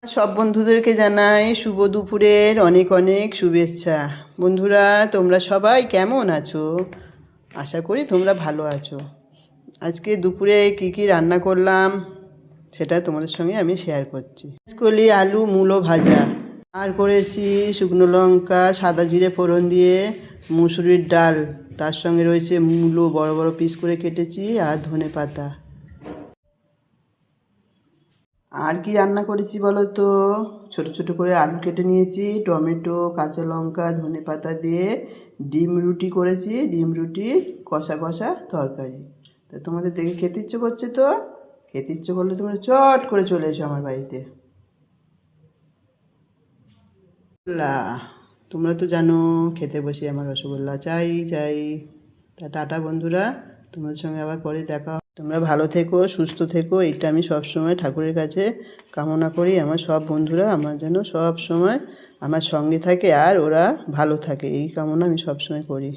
সব বন্ধুদেরকে জানাই শুভ দুপুরের অনেক অনেক শুভেচ্ছা। বন্ধুরা, তোমরা সবাই কেমন আছো? আশা করি তোমরা ভালো আছো। আজকে দুপুরে কি কি রান্না করলাম সেটা তোমাদের সঙ্গে আমি শেয়ার করছি। কলি আলু মূলো ভাজা, আর করেছি শুকনো লঙ্কা সাদা জিরে ফোড়ন দিয়ে মুসুরির ডাল, তার সঙ্গে রয়েছে মূলো বড় বড় পিস করে কেটেছি আর ধনে পাতা। আর কি রান্না করেছি বলো তো? ছোট ছোট করে আলু কেটে নিয়েছি, টমেটো কাঁচা লঙ্কা ধনে পাতা দিয়ে ডিম রুটি করেছি, ডিম রুটি কষা কষা তরকারি। তা তোমাদের দেখে খেতে ইচ্ছে করছে তো? খেতে ইচ্ছে করলে তোমরা চট করে চলে এসো আমার বাড়িতে। লা, তোমরা তো জানো খেতে বসে আমার রসগোল্লা চাই চাই। তা টাটা বন্ধুরা, তোমাদের সঙ্গে আবার পরে দেখা হবে। তোমরা ভালো থেকো, সুস্থ থেকো, এটা আমি সব সময় ঠাকুরের কাছে কামনা করি। আমার সব বন্ধুরা আমার যেন সব সময় আমার সঙ্গে থাকে আর ওরা ভালো থাকে, এই কামনা আমি সব সময় করি।